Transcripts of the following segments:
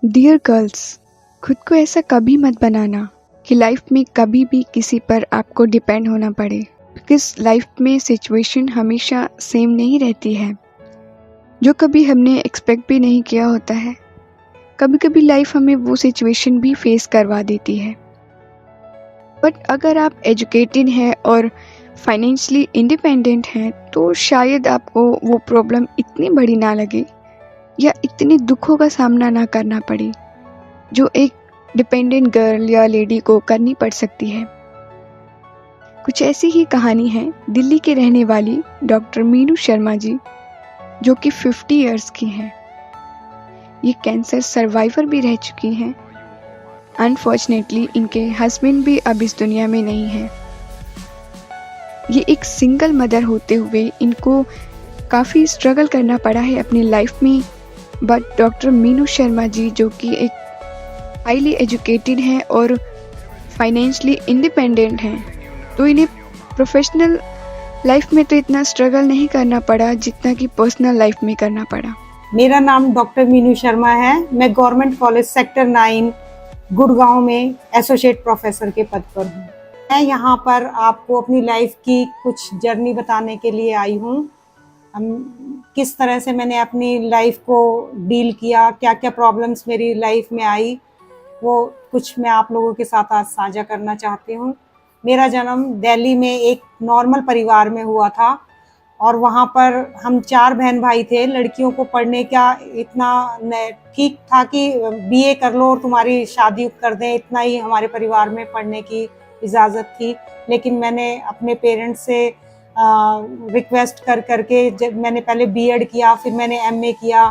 Dear girls, खुद को ऐसा कभी मत बनाना कि लाइफ में कभी भी किसी पर आपको डिपेंड होना पड़े, बिकॉज लाइफ में सिचुएशन हमेशा सेम नहीं रहती है। जो कभी हमने एक्सपेक्ट भी नहीं किया होता है, कभी कभी लाइफ हमें वो सिचुएशन भी फेस करवा देती है। बट अगर आप एजुकेटेड हैं और फाइनेंशियली इंडिपेंडेंट हैं तो शायद आपको वो प्रॉब्लम इतनी बड़ी ना लगे या इतने दुखों का सामना ना करना पड़े जो एक डिपेंडेंट गर्ल या लेडी को करनी पड़ सकती है। कुछ ऐसी ही कहानी है दिल्ली के रहने वाली डॉक्टर मीनू शर्मा जी, जो कि 50 इयर्स की हैं। ये कैंसर सर्वाइवर भी रह चुकी हैं। अनफॉर्चुनेटली इनके हस्बैंड भी अब इस दुनिया में नहीं हैं। ये एक सिंगल मदर होते हुए इनको काफ़ी स्ट्रगल करना पड़ा है अपनी लाइफ में। बट डॉक्टर मीनू शर्मा जी, जो कि एक हाईली एजुकेटेड हैं और फाइनेंशियली इंडिपेंडेंट हैं, तो इन्हें प्रोफेशनल लाइफ में तो इतना स्ट्रगल नहीं करना पड़ा जितना कि पर्सनल लाइफ में करना पड़ा। मेरा नाम डॉक्टर मीनू शर्मा है। मैं गवर्नमेंट कॉलेज सेक्टर 9 गुड़गांव में एसोसिएट प्रोफेसर के पद पर हूँ। मैं यहाँ पर आपको अपनी लाइफ की कुछ जर्नी बताने के लिए आई हूँ। किस तरह से मैंने अपनी लाइफ को डील किया, क्या क्या प्रॉब्लम्स मेरी लाइफ में आई, वो कुछ मैं आप लोगों के साथ आज साझा करना चाहती हूँ। मेरा जन्म दिल्ली में एक नॉर्मल परिवार में हुआ था और वहाँ पर हम 4 बहन भाई थे। लड़कियों को पढ़ने का इतना ठीक था कि बीए कर लो और तुम्हारी शादी कर दें, इतना ही हमारे परिवार में पढ़ने की इजाज़त थी। लेकिन मैंने अपने पेरेंट्स से रिक्वेस्ट कर करके जब मैंने पहले बीएड किया, फिर मैंने एमए किया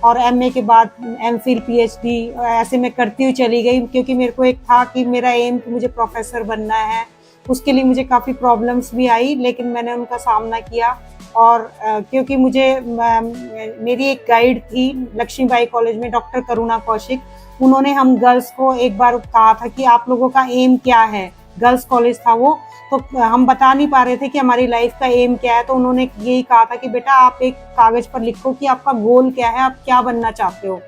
और एमए के बाद एमफिल पीएचडी ऐसे मैं करती हुई चली गई, क्योंकि मेरे को एक था कि मेरा एम कि मुझे प्रोफेसर बनना है। उसके लिए मुझे काफ़ी प्रॉब्लम्स भी आई, लेकिन मैंने उनका सामना किया। और क्योंकि मुझे मेरी एक गाइड थी लक्ष्मीबाई कॉलेज में, डॉक्टर करुणा कौशिक, उन्होंने हम गर्ल्स को एक बार कहा था कि आप लोगों का एम क्या है। गर्ल्स कॉलेज था वो, तो हम बता नहीं पा रहे थे कि हमारी लाइफ का एम क्या है। तो उन्होंने यही कहा था कि बेटा आप एक कागज पर लिखो कि आपका गोल क्या है, आप क्या बनना चाहते हो।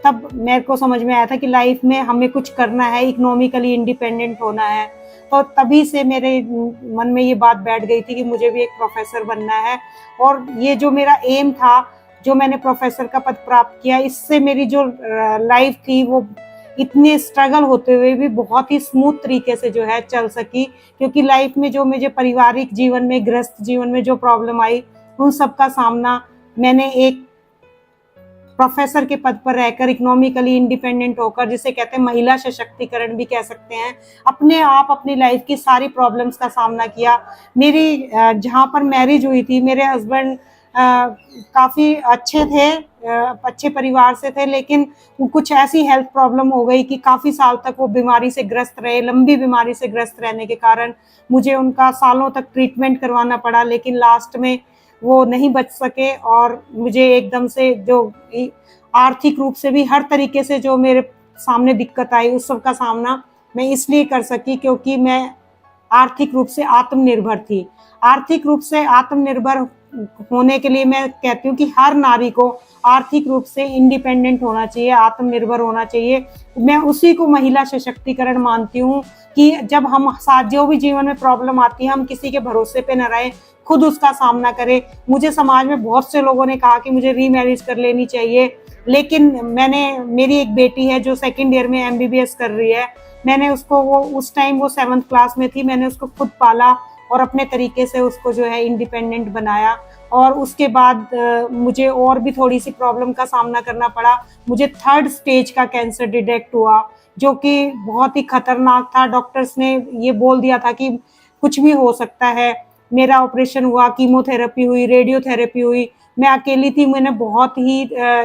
तब मेरे को समझ में आया था कि लाइफ में हमें कुछ करना है, इकोनॉमिकली इंडिपेंडेंट होना है। तो तभी से मेरे मन में ये बात बैठ गई थी कि मुझे भी एक प्रोफेसर बनना है। और ये जो मेरा एम था, जो मैंने प्रोफेसर का पद प्राप्त किया, इससे मेरी जो लाइफ थी वो इतने स्ट्रगल होते हुए भी बहुत ही स्मूथ तरीके से जो है चल सकी। क्योंकि लाइफ में जो मुझे पारिवारिक जीवन में, गृहस्थ जीवन में जो प्रॉब्लम आई, उन सब का सामना मैंने एक प्रोफेसर के पद पर रहकर, इकोनॉमिकली इंडिपेंडेंट होकर, जिसे कहते हैं महिला सशक्तिकरण भी कह सकते हैं, अपने आप अपनी लाइफ की सारी प्रॉब्लम्स का सामना किया। मेरी जहाँ पर मैरिज हुई थी, मेरे हस्बैंड काफ़ी अच्छे थे, अच्छे परिवार से थे, लेकिन कुछ ऐसी हेल्थ प्रॉब्लम हो गई कि काफ़ी साल तक वो बीमारी से ग्रस्त रहे। लंबी बीमारी से ग्रस्त रहने के कारण मुझे उनका सालों तक ट्रीटमेंट करवाना पड़ा, लेकिन लास्ट में वो नहीं बच सके। और मुझे एकदम से जो आर्थिक रूप से भी हर तरीके से जो मेरे सामने दिक्कत आई, उस सब का सामना मैं इसलिए कर सकी क्योंकि मैं आर्थिक रूप से आत्मनिर्भर थी। आर्थिक रूप से आत्मनिर्भर होने के लिए मैं कहती हूँ कि हर नारी को आर्थिक रूप से इंडिपेंडेंट होना चाहिए, आत्मनिर्भर होना चाहिए। मैं उसी को महिला सशक्तिकरण मानती हूँ कि जब हम साथ जो भी जीवन में प्रॉब्लम आती है, हम किसी के भरोसे पे न रहें, खुद उसका सामना करें। मुझे समाज में बहुत से लोगों ने कहा कि मुझे रीमैरिज कर लेनी चाहिए, लेकिन मेरी एक बेटी है जो 2nd ईयर में एमबीबीएस कर रही है। मैंने उसको, वो उस टाइम वो 7th क्लास में थी, मैंने उसको खुद पाला और अपने तरीके से उसको जो है इंडिपेंडेंट बनाया। और उसके बाद मुझे और भी थोड़ी सी प्रॉब्लम का सामना करना पड़ा। मुझे 3rd स्टेज का कैंसर डिटेक्ट हुआ, जो कि बहुत ही खतरनाक था। डॉक्टर्स ने ये बोल दिया था कि कुछ भी हो सकता है। मेरा ऑपरेशन हुआ, कीमोथेरेपी हुई, रेडियोथेरेपी हुई। मैं अकेली थी, मैंने बहुत ही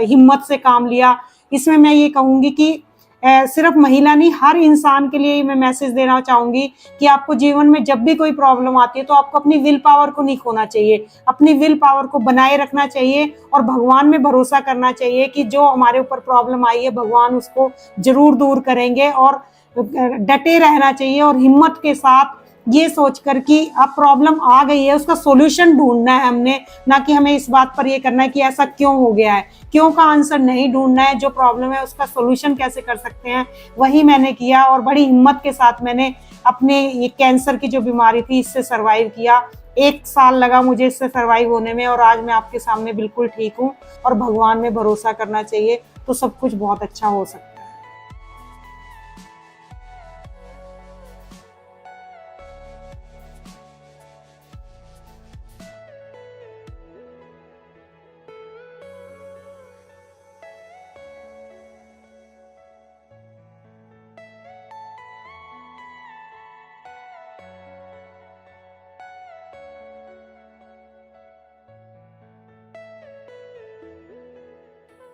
हिम्मत से काम लिया। इसमें मैं ये कहूँगी कि सिर्फ महिला नहीं, हर इंसान के लिए मैं मैसेज देना चाहूँगी कि आपको जीवन में जब भी कोई प्रॉब्लम आती है तो आपको अपनी विल पावर को नहीं खोना चाहिए, अपनी विल पावर को बनाए रखना चाहिए और भगवान में भरोसा करना चाहिए कि जो हमारे ऊपर प्रॉब्लम आई है, भगवान उसको जरूर दूर करेंगे। और डटे रहना चाहिए और हिम्मत के साथ ये सोचकर कि अब प्रॉब्लम आ गई है, उसका सॉल्यूशन ढूंढना है हमने, ना कि हमें इस बात पर ये करना है कि ऐसा क्यों हो गया है। क्यों का आंसर नहीं ढूंढना है, जो प्रॉब्लम है उसका सॉल्यूशन कैसे कर सकते हैं, वही मैंने किया। और बड़ी हिम्मत के साथ मैंने अपने ये कैंसर की जो बीमारी थी इससे सर्वाइव किया। 1 साल लगा मुझे इससे सर्वाइव होने में, और आज मैं आपके सामने बिल्कुल ठीक हूँ। और भगवान में भरोसा करना चाहिए, तो सब कुछ बहुत अच्छा हो सकता है।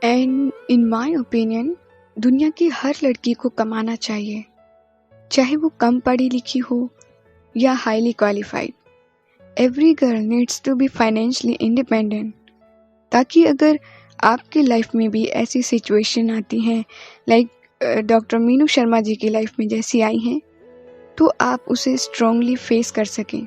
एंड इन माय ओपिनियन दुनिया की हर लड़की को कमाना चाहिए, चाहे वो कम पढ़ी लिखी हो या highly qualified. Every girl needs to be financially independent, ताकि अगर आपकी लाइफ में भी ऐसी सिचुएशन आती हैं लाइक डॉक्टर मीनू शर्मा जी की लाइफ में जैसी आई हैं, तो आप उसे स्ट्रांगली फेस कर सकें।